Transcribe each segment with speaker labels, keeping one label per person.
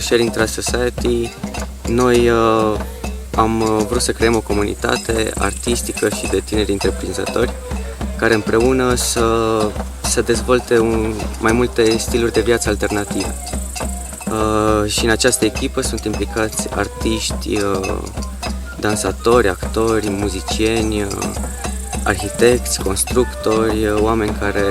Speaker 1: Sharing Trust Society, noi am vrut să creăm o comunitate artistică și de tineri întreprinzători care împreună să dezvolte mai multe stiluri de viață alternative. Și în această echipă sunt implicați artiști, dansatori, actori, muzicieni, arhitecți, constructori, oameni care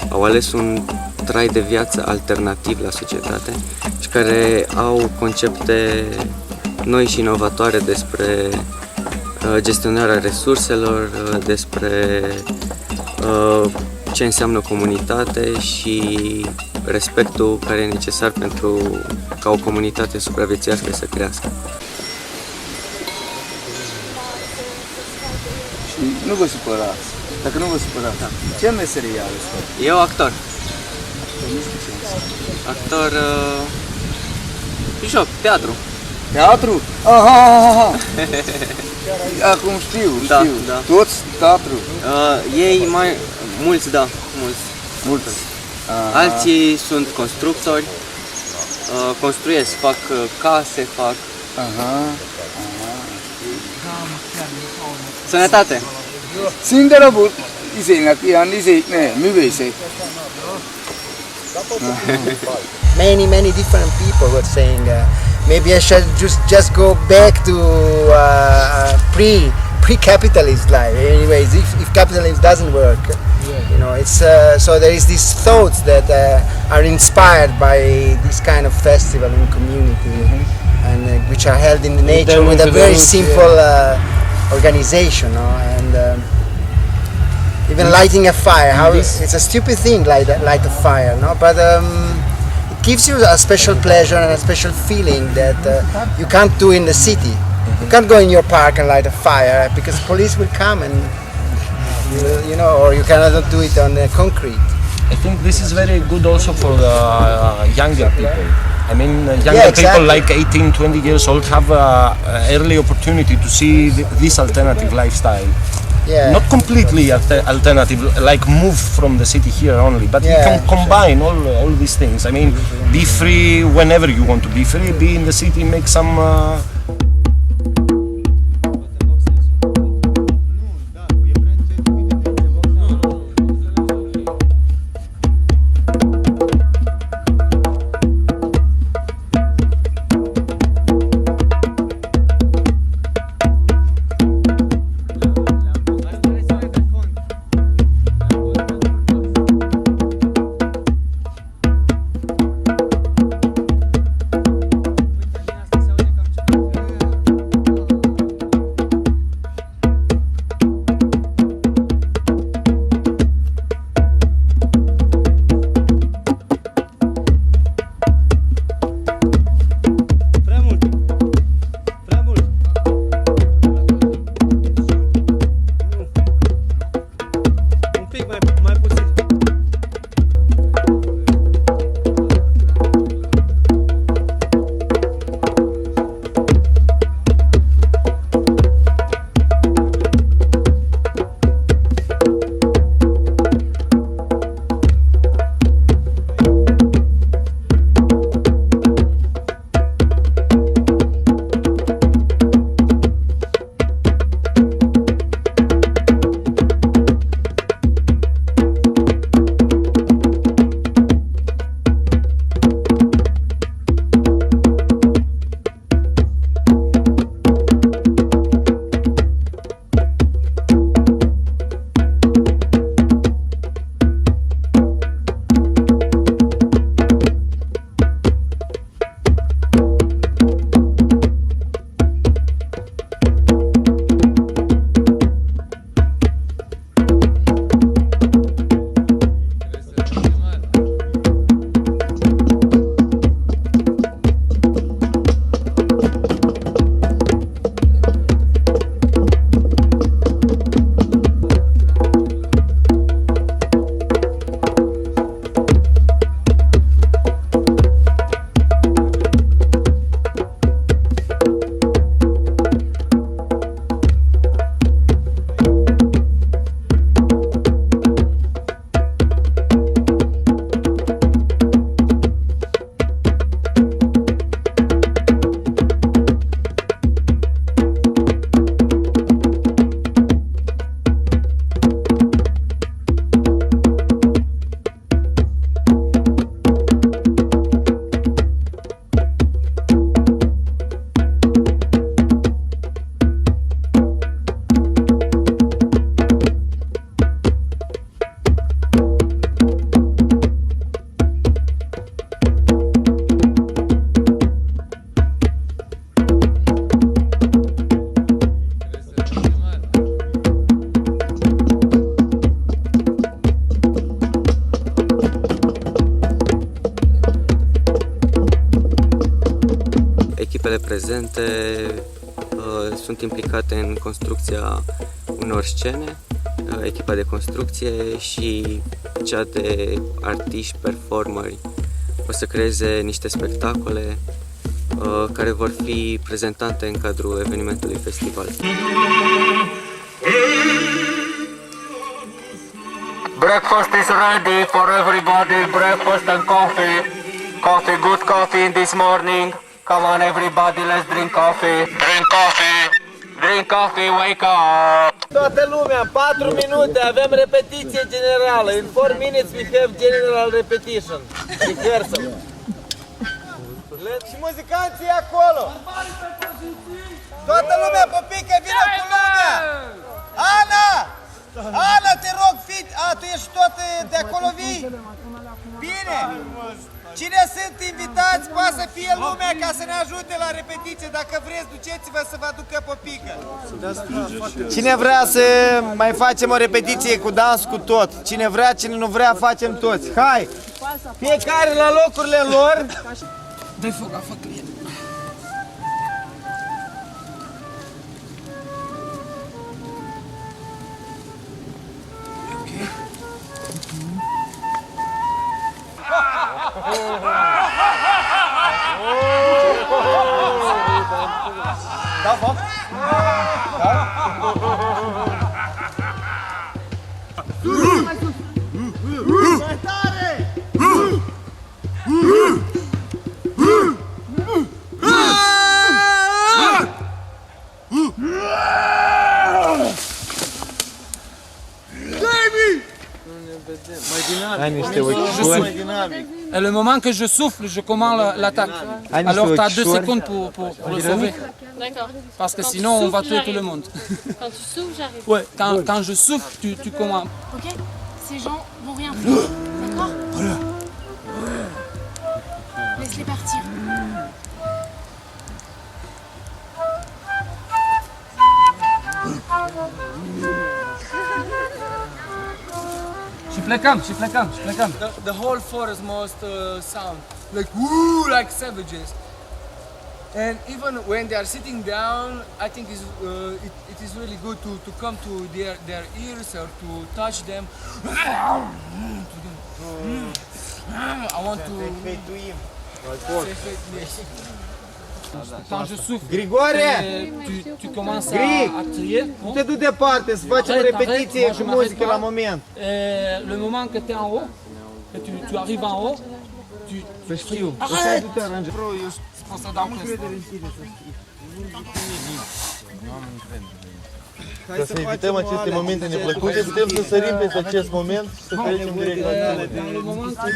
Speaker 1: au ales un trai de viață alternativ la societate și care au concepte noi și inovatoare despre gestionarea resurselor, despre ce înseamnă comunitate și respectul care e necesar pentru ca o comunitate să supraviețuiască și să crească.
Speaker 2: Și nu vă supărați, dacă nu vă supărați, ce meserie are?
Speaker 1: Eu actor. Actor, joc, teatru.
Speaker 2: Teatru? Aha! Acum știu.
Speaker 1: Da.
Speaker 2: Toți teatru?
Speaker 1: Ei mulți, da, mulți. Alții sunt constructori, construiesc, fac case, fac... Sănătate!
Speaker 2: Sindarabut, isenak, ian isek, ne, művészek.
Speaker 3: Many different people were saying maybe I should just go back to pre-capitalist life. Anyways, if capitalism doesn't work, you know, it's so there is these thoughts that are inspired by this kind of festival and community, and which are held in the nature with a very simple organization, no? And even lighting a fire. It's a stupid thing, light a fire, no? But it gives you a special pleasure and a special feeling that you can't do in the city. You can't go in your park and light a fire because police will come and you know, or you cannot do it on the concrete.
Speaker 4: I think this is very good also for the younger people. I mean, younger people like 18, 20 years old have early opportunity to see this alternative lifestyle.
Speaker 3: Yeah.
Speaker 4: Not completely alternative, like move from the city here only, but you can combine all these things. I mean, be free whenever you want to be free, be in the city, make some...
Speaker 1: echipele prezente sunt implicate în construcția unor scene, echipa de construcție și cea de artiști, performeri. O să creeze niște spectacole care vor fi prezentate în cadrul evenimentului festival.
Speaker 5: Breakfast is ready for everybody. Breakfast and coffee. Coffee, good coffee in this morning. Come on everybody, let's drink coffee. Drink coffee. Drink coffee, wake up.
Speaker 6: Toată lumea, 4 minute, avem repetiție generală. In 4 minutes we have general repetition. Rehearsal. Și muzicanții acolo. Toată lumea, păpică, vină cu lumea. Ana! Ana, te rog, fii... tu ești tot de acolo, vii? Bine! Cine sunt invitați, poate să fie lumea ca să ne ajute la repetiție. Dacă vreți, duceți-vă să vă aducă păpică. Cine vrea să mai facem o repetiție cu dans, cu tot. Cine vrea, cine nu vrea, facem toți. Hai! Fiecare la locurile lor. Dă-i foc, fă client. Da foc? Mai tare!
Speaker 7: Et le moment que je souffle, je commence l'attaque. Alors tu as 2 secondes pour le sauver.
Speaker 8: D'accord.
Speaker 7: Parce que
Speaker 8: Quand
Speaker 7: sinon
Speaker 8: tu
Speaker 7: on va
Speaker 8: souffles,
Speaker 7: tuer tout le
Speaker 8: j'arrive.
Speaker 7: monde.
Speaker 8: Quand tu souffles, j'arrive.
Speaker 7: Ouais, quand je souffle, tu commences.
Speaker 8: Ok? Ces gens vont rien faire. D'accord? Laisse-les partir.
Speaker 7: Și plecăm. The whole forest must sound like woo, like savages. And even when they are sitting down, I think it is really good to come to their ears or to touch them. I want to Quand je souffle,
Speaker 6: Grigore!
Speaker 7: tu commences
Speaker 6: Grig!
Speaker 7: à crier.
Speaker 6: Nu te du departe, să facem
Speaker 7: Arrête,
Speaker 6: repetiție
Speaker 7: arrête,
Speaker 6: și
Speaker 7: moi, je
Speaker 6: muzică la
Speaker 7: m'arrête pas.
Speaker 6: moment.
Speaker 7: Le moment que tu es en haut, que tu arrives en haut, tu cries.
Speaker 6: Arrête!
Speaker 7: Faut să dau test.
Speaker 9: Ca să evităm aceste momente neplăcute, putem să sărim peste acest moment și să trecem direct la cele de
Speaker 7: Dans le moment que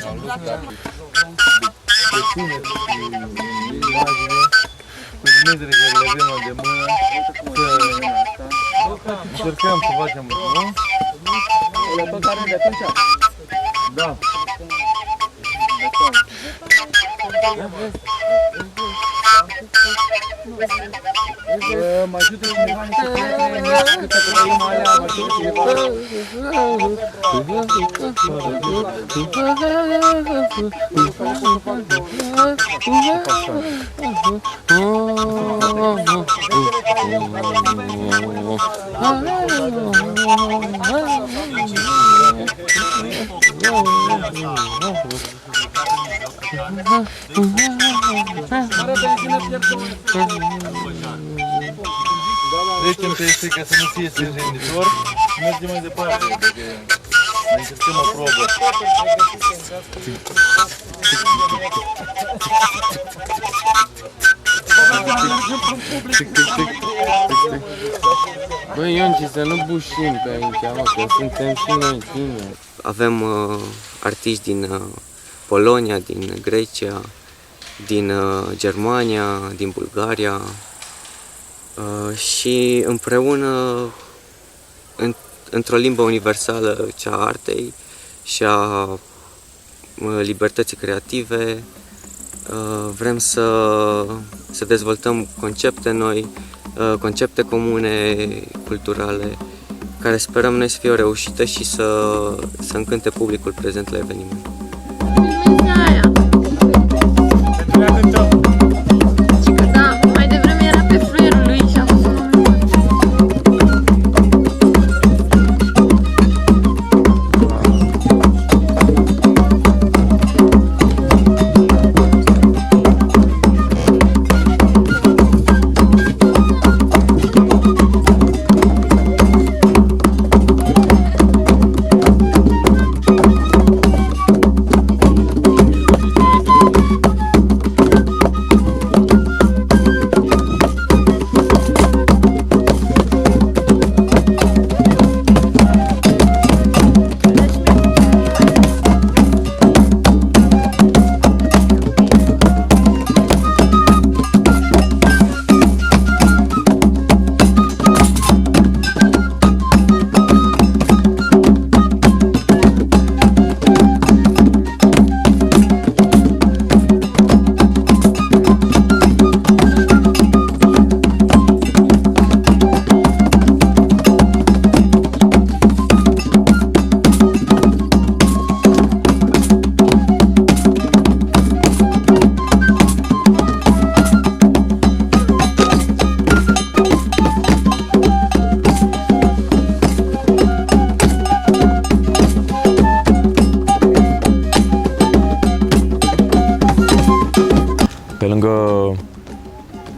Speaker 7: tu
Speaker 9: tineri și imagine, cu limitele care le avem la demână, să încercăm să facem, nu? Da. Mă ajută cineva niște prieteni câte trăim alea, mă ajută cineva. Trecem peste ca să nu fie stânjenitor și mergem mai departe, pentru că mai încercăm o probă.
Speaker 10: Băi, Ionci, să nu bușim pe aici, mă, că suntem și noi tineri.
Speaker 1: Avem artiști din Polonia, din Grecia, din Germania, din Bulgaria și împreună într-o limbă universală, cea a artei și a libertății creative, vrem să dezvoltăm concepte noi, concepte comune, culturale, care sperăm noi să fie o reușită și să încânte publicul prezent la eveniment.
Speaker 8: Cică, da.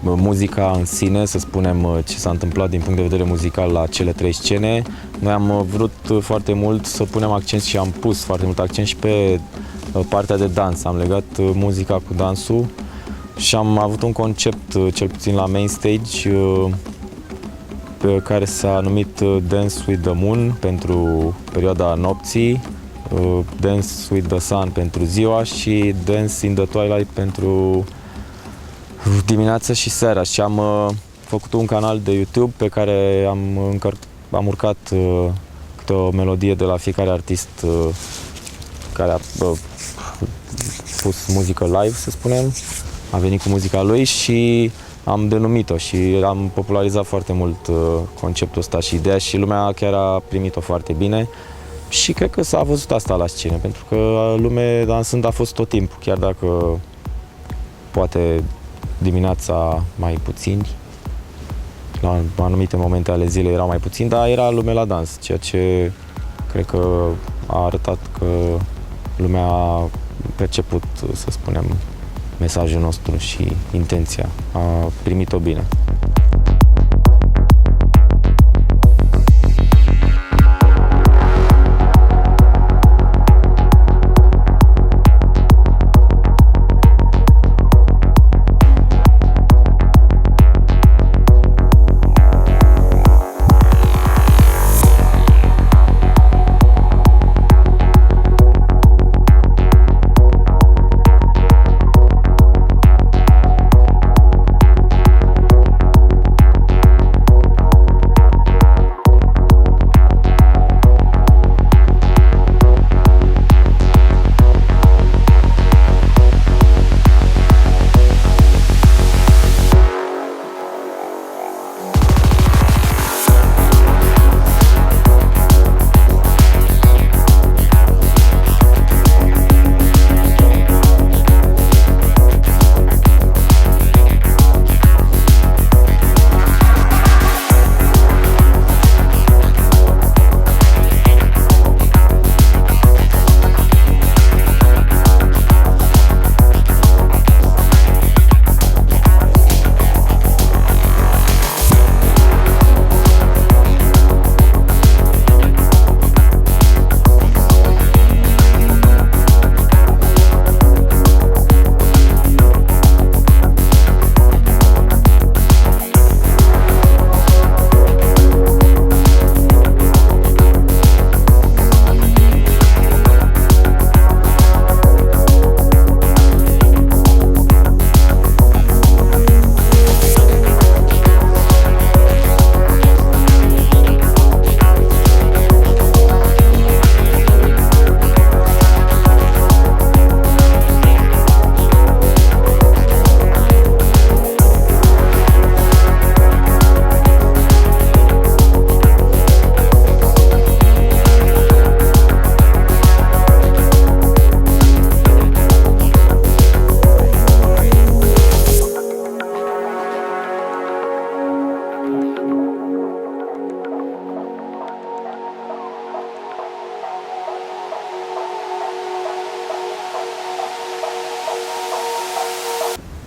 Speaker 11: muzica în sine, să spunem ce s-a întâmplat din punct de vedere muzical la cele 3 scene. Noi am vrut foarte mult să punem accent și am pus foarte mult accent și pe partea de dans. Am legat muzica cu dansul și am avut un concept, cel puțin la main stage, pe care s-a numit Dance with the Moon pentru perioada nopții, Dance with the Sun pentru ziua și Dance in the Twilight pentru dimineața și seara. Și am făcut un canal de YouTube pe care am urcat câte o melodie de la fiecare artist care a pus muzică live, să spunem. A venit cu muzica lui și am denumit-o și am popularizat foarte mult conceptul ăsta și ideea și lumea chiar a primit-o foarte bine. Și cred că s-a văzut asta la scenă, pentru că lume dansând a fost tot timpul, chiar dacă poate dimineața mai puțini, la anumite momente ale zilei erau mai puțini, dar era lume la dans, ceea ce cred că a arătat că lumea a perceput, să spunem, mesajul nostru și intenția. A primit-o bine.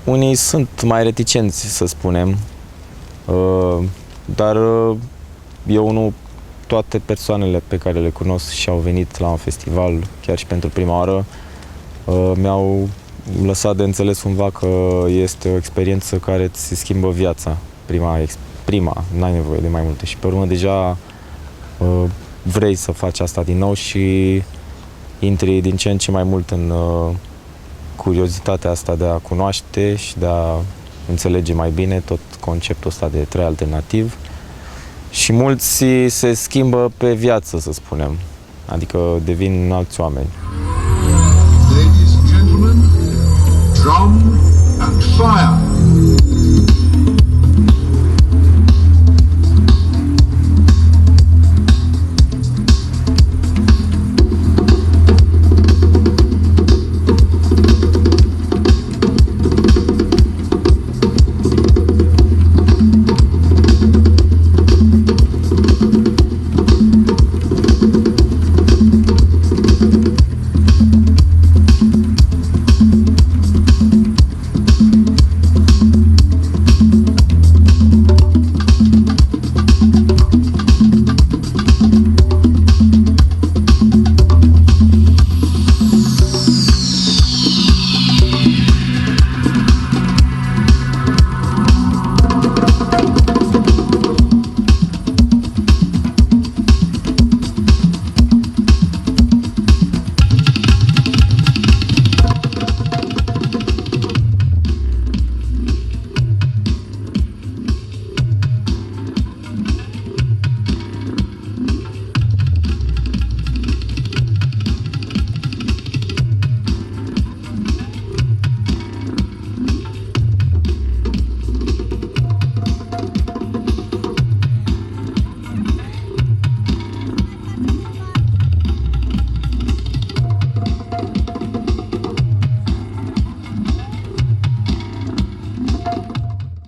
Speaker 11: Unii sunt mai reticenți, să spunem, dar eu nu, toate persoanele pe care le cunosc și au venit la un festival, chiar și pentru prima oară, mi-au lăsat de înțeles cumva că este o experiență care ți schimbă viața, prima, n-ai nevoie de mai multe și pe urmă deja vrei să faci asta din nou și intri din ce în ce mai mult în curiozitatea asta de a cunoaște și de a înțelege mai bine tot conceptul ăsta de trai alternativ. Și mulți se schimbă pe viață, să spunem, adică devin alți oameni.
Speaker 12: Ladies and gentlemen, drum and